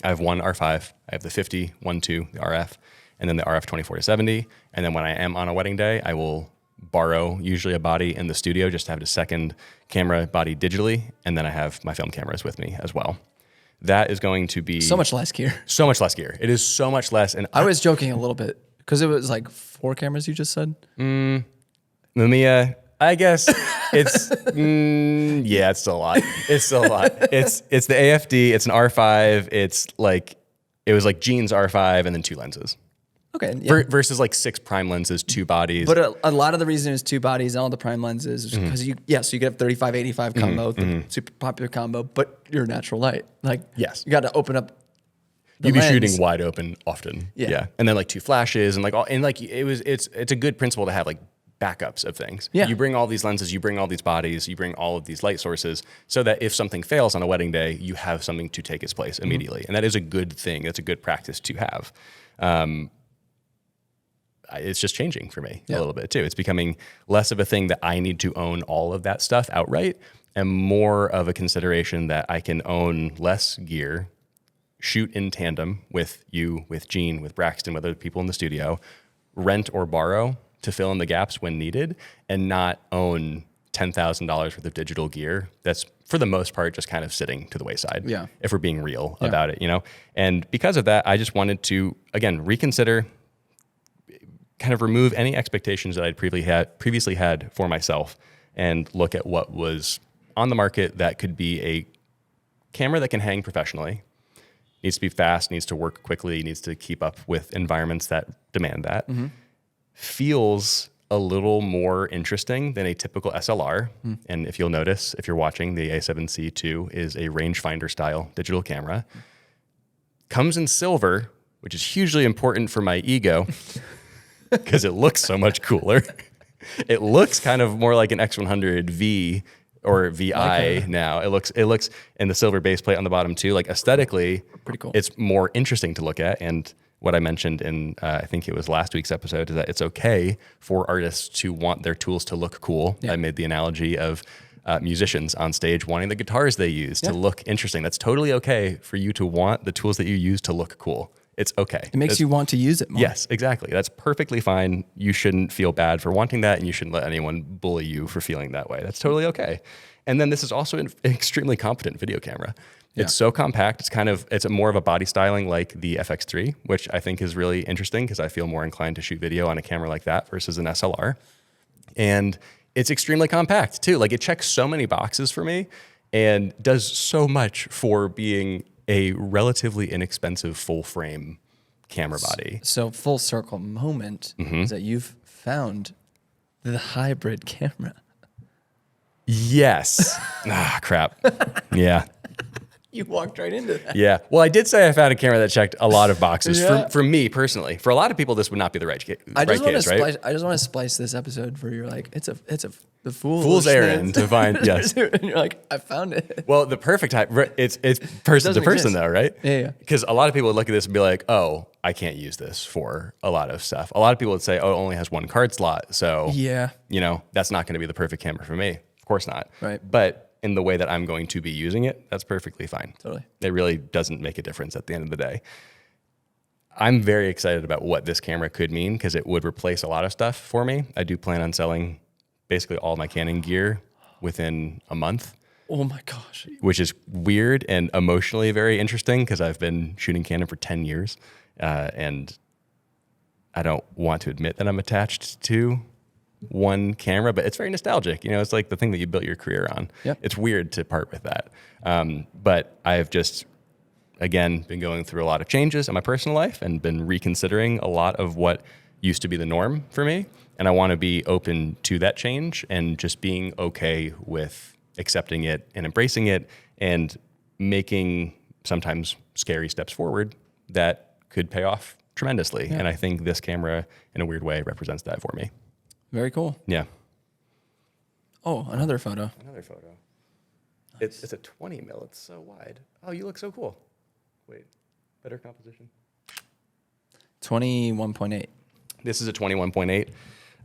I have one R5, I have the 50, 1.2, the RF, and then the RF 24-70. And then when I am on a wedding day, I will borrow usually a body in the studio just to have a second camera body digitally. And then I have my film cameras with me as well. That is going to be so much less gear. So much less gear. It is so much less. And I was joking a little bit because it was like 4 cameras you just said. Lumia, I guess it's it's still a lot. It's still a lot. It's the AFD. It's an R5. It was like Gene's R5 and then 2 lenses. Okay. Yeah. Versus like 6 prime lenses, 2 bodies. But a lot of the reason it was 2 bodies and all the prime lenses is because you get a 35-85 combo, the super popular combo, but you're natural light. Yes. You got to open up. You'd be shooting wide open often. Yeah. And then like 2 flashes and it's a good principle to have like backups of things. Yeah. You bring all these lenses, you bring all these bodies, you bring all of these light sources so that if something fails on a wedding day, you have something to take its place immediately. And that is a good thing. That's a good practice to have. It's just changing for me a little bit too. It's becoming less of a thing that I need to own all of that stuff outright and more of a consideration that I can own less gear, shoot in tandem with you, with Gene, with Braxton, with other people in the studio, rent or borrow to fill in the gaps when needed, and not own $10,000 worth of digital gear that's for the most part just kind of sitting to the wayside. Yeah. If we're being real about it, And because of that, I just wanted to, again, reconsider, kind of remove any expectations that I'd previously had for myself and look at what was on the market that could be a camera that can hang professionally, needs to be fast, needs to work quickly, needs to keep up with environments that demand that, feels a little more interesting than a typical SLR. And if you'll notice, if you're watching, the A7C II is a rangefinder style digital camera. Comes in silver, which is hugely important for my ego, because it looks so much cooler. It looks kind of more like an X100V or VI now. It looks, and the silver base plate on the bottom too, like aesthetically, pretty cool. It's more interesting to look at. And what I mentioned in, I think it was last week's episode, is that it's okay for artists to want their tools to look cool. I made the analogy of musicians on stage wanting the guitars they use to look interesting. That's totally okay for you to want the tools that you use to look cool. It's okay. It makes you want to use it more. Yes, exactly. That's perfectly fine. You shouldn't feel bad for wanting that, and you shouldn't let anyone bully you for feeling that way. That's totally okay. And then this is also an extremely competent video camera. It's so compact. It's more of a body styling like the FX3, which I think is really interesting because I feel more inclined to shoot video on a camera like that versus an SLR. And it's extremely compact too. Like it checks so many boxes for me and does so much for being a relatively inexpensive full frame camera body. So full circle moment is that you've found the hybrid camera. Yes. Crap. Yeah. You walked right into that. Yeah. Well, I did say I found a camera that checked a lot of boxes for me personally. For a lot of people, this would not be the right case, right? I just want to splice this episode for you're like, it's the fool's errand to find. Yes. And you're like, I found it. Well, the perfect type. It's person to person though, right? Yeah. Because a lot of people would look at this and be like, oh, I can't use this for a lot of stuff. A lot of people would say, oh, it only has 1 card slot, so that's not going to be the perfect camera for me. Of course not. Right. But in the way that I'm going to be using it, that's perfectly fine. Totally. It really doesn't make a difference at the end of the day. I'm very excited about what this camera could mean because it would replace a lot of stuff for me. I do plan on selling basically all my Canon gear within a month. Oh my gosh. Which is weird and emotionally very interesting because I've been shooting Canon for 10 years. And I don't want to admit that I'm attached to one camera, but it's very nostalgic. It's like the thing that you built your career on. Yep. It's weird to part with that. But I've just, again, been going through a lot of changes in my personal life and been reconsidering a lot of what used to be the norm for me. And I want to be open to that change and just being okay with accepting it and embracing it and making sometimes scary steps forward that could pay off tremendously. Yeah. And I think this camera, in a weird way, represents that for me. Very cool. Yeah. Oh, another photo. Another photo. Nice. It's a 20 mil. It's so wide. Oh, you look so cool. Wait, better composition. 21.8. This is a 21.8.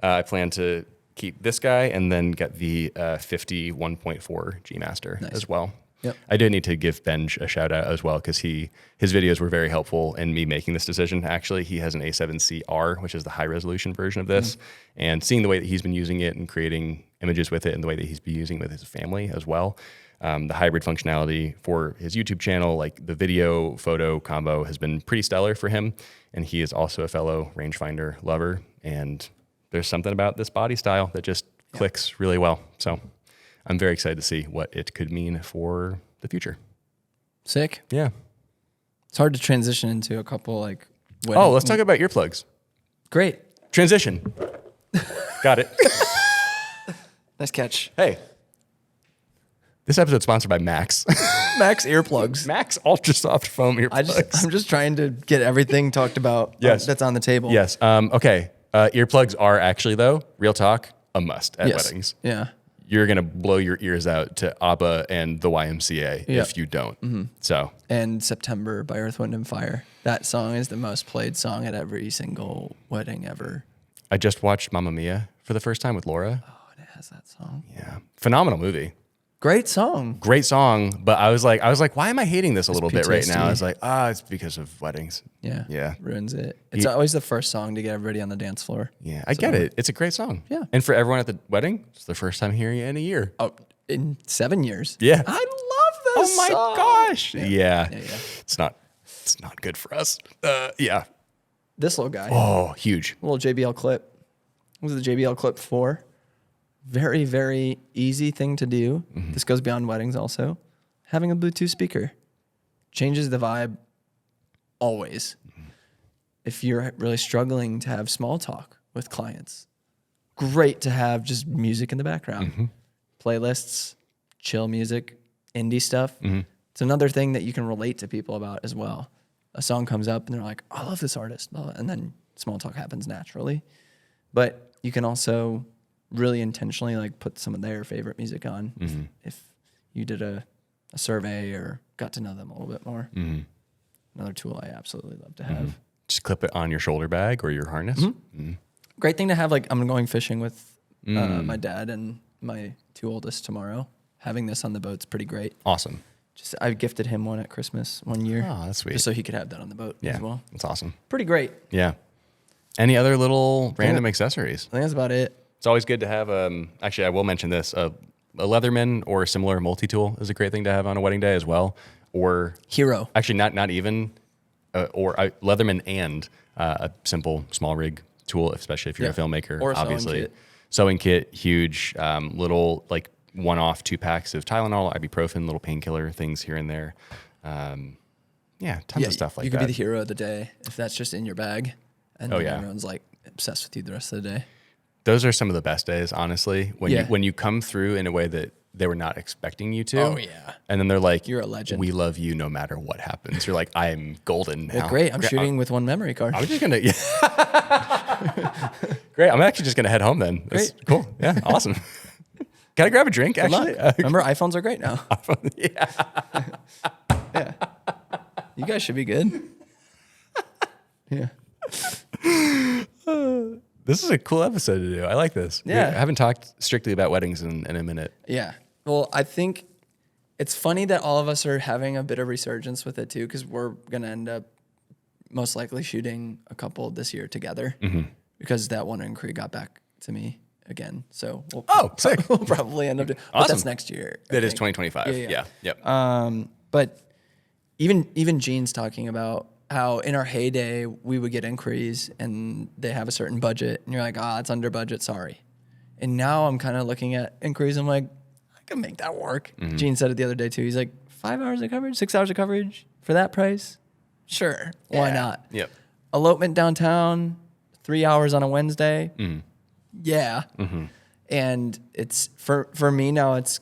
I plan to keep this guy and then get the 51.4 G Master as well. Yep. I did need to give Benj a shout out as well because his videos were very helpful in me making this decision. Actually, he has an A7C-R, which is the high resolution version of this, and seeing the way that he's been using it and creating images with it and the way that he's been using it with his family as well. The hybrid functionality for his YouTube channel, like the video photo combo, has been pretty stellar for him. And he is also a fellow rangefinder lover. And there's something about this body style that just clicks really well. So I'm very excited to see what it could mean for the future. Sick. Yeah. It's hard to transition into a couple like wedding. Oh, let's talk about earplugs. Great. Transition. Got it. Nice catch. Hey. This episode is sponsored by Max. Max earplugs. Max Ultra Soft Foam earplugs. I'm just trying to get everything talked about that's on the table. Yes. Okay. Earplugs are actually, though, real talk, a must at weddings. Yeah. You're going to blow your ears out to ABBA and the YMCA if you don't. Mm-hmm. So. And September by Earth, Wind, and Fire. That song is the most played song at every single wedding ever. I just watched Mamma Mia for the first time with Laura. Oh, and it has that song. Yeah. Phenomenal movie. Great song. Great song, but I was like, why am I hating this a little bit right now? I was like, it's because of weddings. Yeah. Yeah. Ruins it. It's always the first song to get everybody on the dance floor. Yeah, I get it. It's a great song. Yeah. And for everyone at the wedding, it's their first time hearing it in a year. Oh, in 7 years. Yeah. I love this Oh my song. gosh. Yeah. It's not good for us. Yeah. This little guy. Oh, huge. A little JBL clip. What was the JBL clip 4? Very, very easy thing to do. Mm-hmm. This goes beyond weddings also. Having a Bluetooth speaker changes the vibe always. Mm-hmm. If you're really struggling to have small talk with clients, great to have just music in the background. Mm-hmm. Playlists, chill music, indie stuff. Mm-hmm. It's another thing that you can relate to people about as well. A song comes up and they're like, I love this artist. And then small talk happens naturally. But you can also really intentionally like put some of their favorite music on if you did a survey or got to know them a little bit more. Mm-hmm. Another tool I absolutely love to have. Mm-hmm. Just clip it on your shoulder bag or your harness. Mm-hmm. Mm-hmm. Great thing to have. Like I'm going fishing with my dad and my 2 oldest tomorrow. Having this on the boat's pretty great. Awesome. Just I gifted him one at Christmas one year. Oh, that's sweet. Just so he could have that on the boat as well. That's awesome. Pretty great. Yeah. Any other little random accessories? I think that's about it. It's always good to have, actually, I will mention this, a Leatherman or a similar multi-tool is a great thing to have on a wedding day as well. Or Hero. Actually, not even, Leatherman and a simple small rig tool, especially if you're a filmmaker, or a obviously. Sewing kit, huge, little like one-off 2 packs of Tylenol, ibuprofen, little painkiller things here and there. Tons of stuff like that. You could be the hero of the day if that's just in your bag. And everyone's like obsessed with you the rest of the day. Those are some of the best days, honestly. When you come through in a way that they were not expecting you to. Oh yeah. And then they're like, "You're a legend. We love you no matter what happens." You're like, "I am golden now." Well, great. I'm shooting with 1 memory card. I'm just gonna. Great. I'm actually just gonna head home then. That's great. Cool. Yeah. Awesome. Can I grab a drink? Good actually, remember iPhones are great now. Yeah. Yeah. You guys should be good. Yeah. This is a cool episode to do. I like this. Yeah. I haven't talked strictly about weddings in a minute. Yeah. Well, I think it's funny that all of us are having a bit of resurgence with it too, because we're going to end up most likely shooting a couple this year together because that one inquiry got back to me again. So sick. We'll probably end up doing, awesome. But that's next year. That is 2025. Yeah. Yep. But even Gene's talking about how in our heyday, we would get inquiries and they have a certain budget and you're like, it's under budget, sorry. And now I'm kind of looking at inquiries. I'm like, I can make that work. Mm-hmm. Gene said it the other day too. He's like, 5 hours of coverage, 6 hours of coverage for that price? Sure. Why not? Yep. Elopement downtown, 3 hours on a Wednesday? Yeah. Mm-hmm. And it's for me now, it's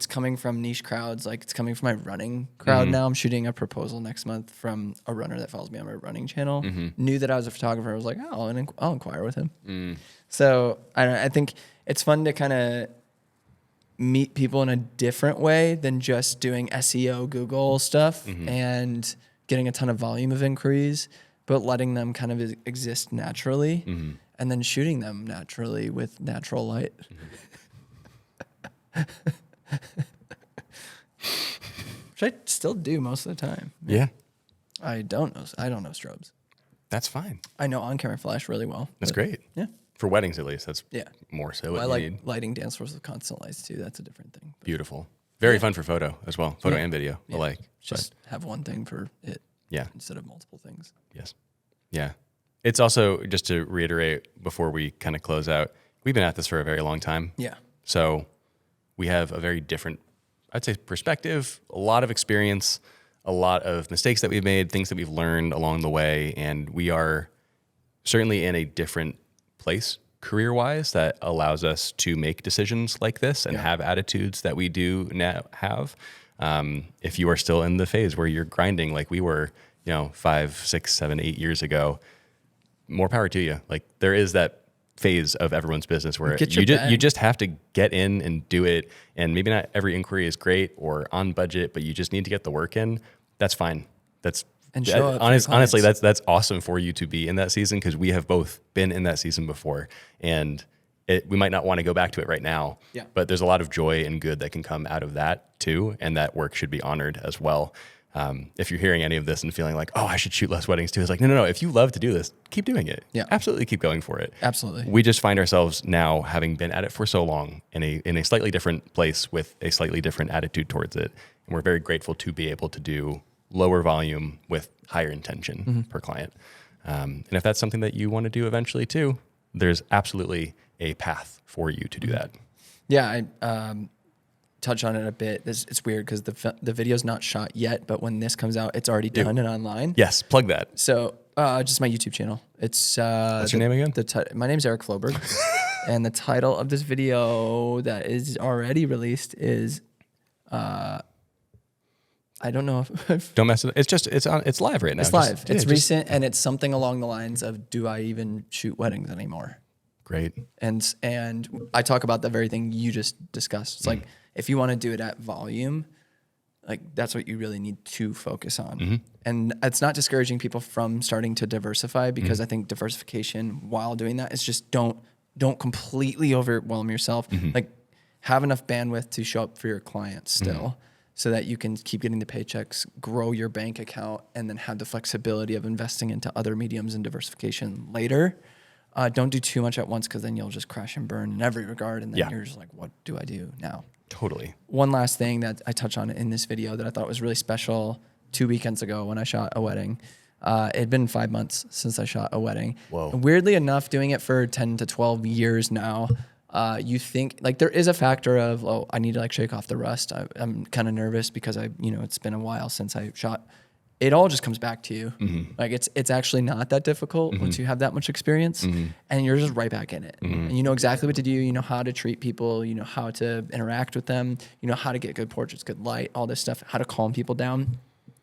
coming from niche crowds. Like it's coming from my running crowd now. I'm shooting a proposal next month from a runner that follows me on my running channel. Knew that I was a photographer. I was like, oh, I'll inquire with him. So I think it's fun to kind of meet people in a different way than just doing SEO Google stuff and getting a ton of volume of inquiries, but letting them kind of exist naturally. And then shooting them naturally with natural light. Which I still do most of the time. Yeah. I don't know strobes. That's fine. I know on-camera flash really well. That's great. Yeah. For weddings, at least. That's more so what I you like need. lighting dance floors with constant lights, too. That's a different thing. But Beautiful. Very fun for photo as well. Photo and video alike. Just have one thing for it instead of multiple things. Yes. Yeah. It's also, just to reiterate before we kind of close out, we've been at this for a very long time. Yeah. So we have a very different, I'd say, perspective, a lot of experience, a lot of mistakes that we've made, things that we've learned along the way. And we are certainly in a different place career-wise that allows us to make decisions like this and have attitudes that we do now have. If you are still in the phase where you're grinding like we were, 5, 6, 7, 8 years ago, more power to you. Like there is that phase of everyone's business where you just have to get in and do it. And maybe not every inquiry is great or on budget, but you just need to get the work in. That's fine. Honestly, that's awesome for you to be in that season, because we have both been in that season before, and we might not want to go back to it right now. Yeah. But there's a lot of joy and good that can come out of that too, and that work should be honored as well. If you're hearing any of this and feeling like, oh, I should shoot less weddings too, it's like, no. If you love to do this, keep doing it. Yeah. Absolutely keep going for it. Absolutely. We just find ourselves now, having been at it for so long, in a slightly different place with a slightly different attitude towards it. And we're very grateful to be able to do lower volume with higher intention per client. And if that's something that you want to do eventually too, there's absolutely a path for you to do that. Yeah, I touch on it a bit. It's weird because the video's not shot yet, but when this comes out, it's already done and online. Yes, plug that. So just my YouTube channel. It's what's your name again? My name's Eric Floberg, and the title of this video that is already released is I don't know if don't mess it up. It's live right now. It's live. It's recent, and it's something along the lines of, do I even shoot weddings anymore? Great. And I talk about the very thing you just discussed. It's like, if you want to do it at volume, like that's what you really need to focus on. And it's not discouraging people from starting to diversify, because I think diversification while doing that is just don't completely overwhelm yourself. Like have enough bandwidth to show up for your clients still, so that you can keep getting the paychecks, grow your bank account, and then have the flexibility of investing into other mediums and diversification later. Don't do too much at once, because then you'll just crash and burn in every regard. And then you're just like, what do I do now? Totally. One last thing that I touch on in this video that I thought was really special 2 weekends ago when I shot a wedding. It had been 5 months since I shot a wedding. Whoa. And weirdly enough, doing it for 10 to 12 years now, you think like there is a factor of, oh, I need to like shake off the rust. I'm kind of nervous because it's been a while since I shot. It all just comes back to you. Like it's actually not that difficult once you have that much experience, and you're just right back in it. And you know exactly what to do. You know how to treat people. You know how to interact with them. You know how to get good portraits, good light, all this stuff, how to calm people down.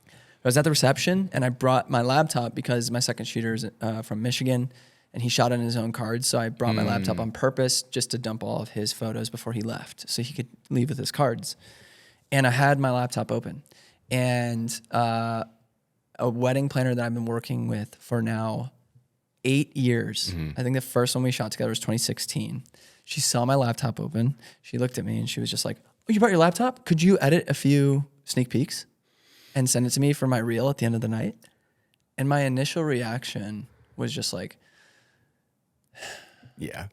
I was at the reception, and I brought my laptop because my second shooter is from Michigan, and he shot on his own cards. So I brought my laptop on purpose just to dump all of his photos before he left, so he could leave with his cards. And I had my laptop open, and a wedding planner that I've been working with for now 8 years. I think the first one we shot together was 2016. She saw my laptop open. She looked at me and she was just like, oh, you brought your laptop? Could you edit a few sneak peeks and send it to me for my reel at the end of the night? And my initial reaction was just like, yeah.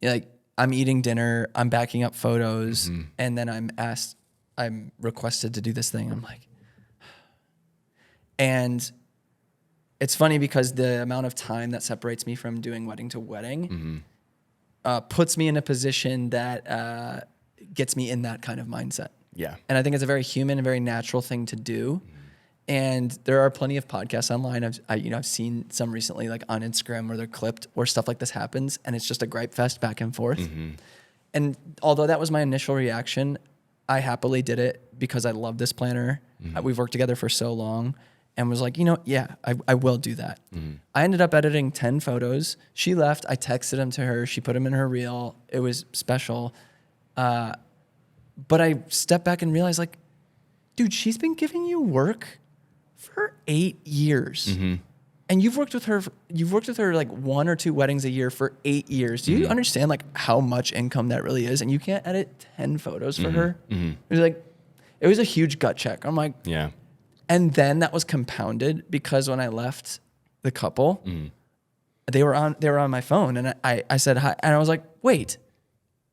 Like I'm eating dinner, I'm backing up photos, and then I'm requested to do this thing. I'm like, and it's funny because the amount of time that separates me from doing wedding to wedding puts me in a position that gets me in that kind of mindset. Yeah. And I think it's a very human and very natural thing to do. And there are plenty of podcasts online. I've seen some recently, like on Instagram, where they're clipped, where stuff like this happens, and it's just a gripe fest back and forth. And although that was my initial reaction, I happily did it because I love this planner. We've worked together for so long and was like, I will do that. I ended up editing 10 photos. She left. I texted them to her. She put them in her reel. It was special. But I stepped back and realized, like, dude, she's been giving you work for 8 years. And you've worked with her like 1 or 2 weddings a year for 8 years. Do you understand like how much income that really is? And you can't edit 10 photos for her. It was a huge gut check. I'm like, yeah. And then that was compounded because when I left the couple, they were on my phone, and I said hi, and I was like, wait,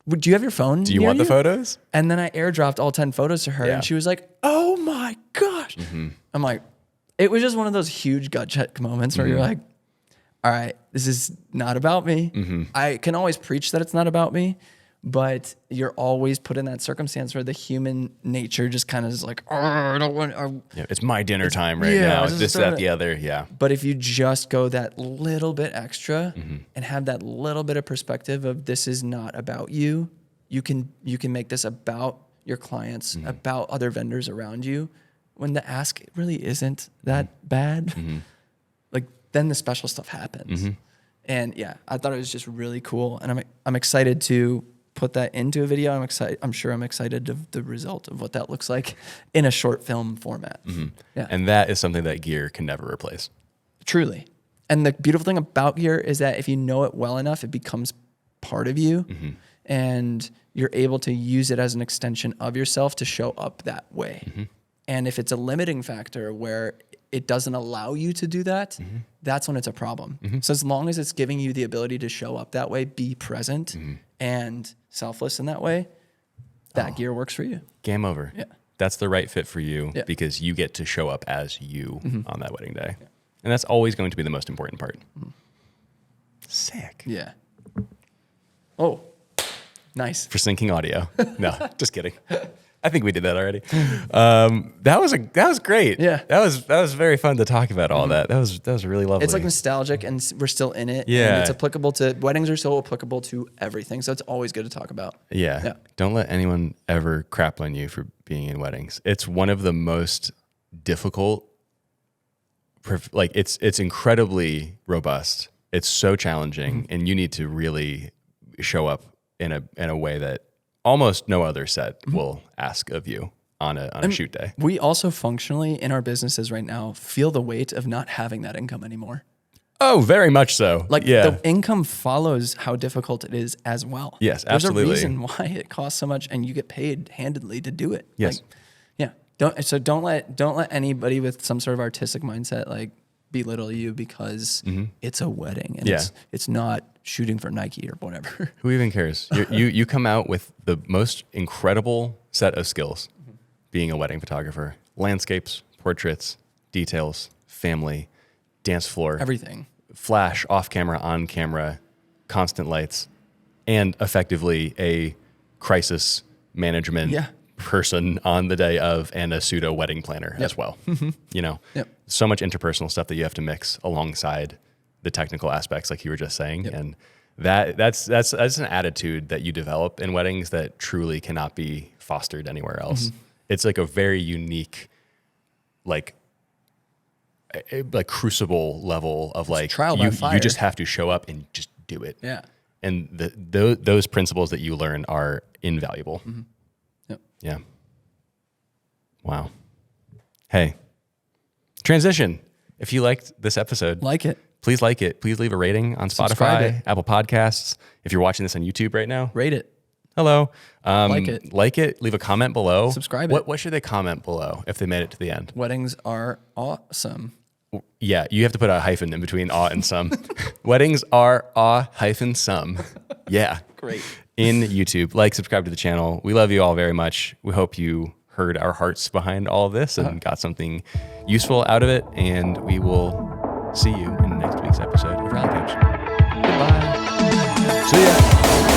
do you have your phone? Do you want the photos? And then I airdropped all 10 photos to her, and she was like, oh my gosh. I'm like, it was just one of those huge gut check moments where you're like, all right, this is not about me. I can always preach that it's not about me, but you're always put in that circumstance where the human nature just kind of is like, I don't want. It's my dinner time right now. This, that, the other. Yeah. But if you just go that little bit extra and have that little bit of perspective of this is not about you, you can make this about your clients, about other vendors around you. When the ask really isn't that bad, like then the special stuff happens. And yeah, I thought it was just really cool, and I'm excited to put that into a video. I'm sure I'm excited of the result of what that looks like in a short film format. Yeah, and that is something that gear can never replace. Truly, and the beautiful thing about gear is that if you know it well enough, it becomes part of you, and you're able to use it as an extension of yourself to show up that way. And if it's a limiting factor where it doesn't allow you to do that, that's when it's a problem. So as long as it's giving you the ability to show up that way, be present and selfless in that way, that gear works for you. Game over. Yeah. That's the right fit for you because you get to show up as you on that wedding day. Yeah. And that's always going to be the most important part. Sick. Yeah. Oh, nice. For syncing audio. No, just kidding. I think we did that already. That was great. Yeah, that was very fun to talk about all that. That was really lovely. It's like nostalgic, and we're still in it. Yeah, and it's applicable to weddings are so applicable to everything. So it's always good to talk about. Yeah. Don't let anyone ever crap on you for being in weddings. It's one of the most difficult. Like it's incredibly robust. It's so challenging, and you need to really show up in a way that almost no other set will ask of you on a shoot day. We also functionally in our businesses right now feel the weight of not having that income anymore. Oh, very much so. Like the income follows how difficult it is as well. Yes, absolutely. There's a reason why it costs so much, and you get paid handedly to do it. Yes. Don't let anybody with some sort of artistic mindset like belittle you because it's a wedding and it's not shooting for Nike or whatever. Who even cares? You come out with the most incredible set of skills being a wedding photographer. Landscapes, portraits, details, family, dance floor. Everything. Flash, off camera, on camera, constant lights, and effectively a crisis management person on the day of and a pseudo wedding planner as well. You know, so much interpersonal stuff that you have to mix alongside the technical aspects, like you were just saying. And that's an attitude that you develop in weddings that truly cannot be fostered anywhere else. It's like a very unique, like crucible level of like trial by fire. You just have to show up and just do it. Yeah. And those principles that you learn are invaluable. Yeah. Wow. Hey, transition. If you liked this episode, please like it. Please leave a rating on Spotify, Apple Podcasts. If you're watching this on YouTube right now, rate it. Hello. Like it. Leave a comment below. Subscribe What should they comment below if they made it to the end? Weddings are awesome. Yeah, you have to put a hyphen in between awe and some. Weddings are awe-some. Yeah. Great. In YouTube. Like, subscribe to the channel. We love you all very much. We hope you heard our hearts behind all of this and got something useful out of it. And we will see you in next week's episode of Rally Coach. Goodbye. See ya.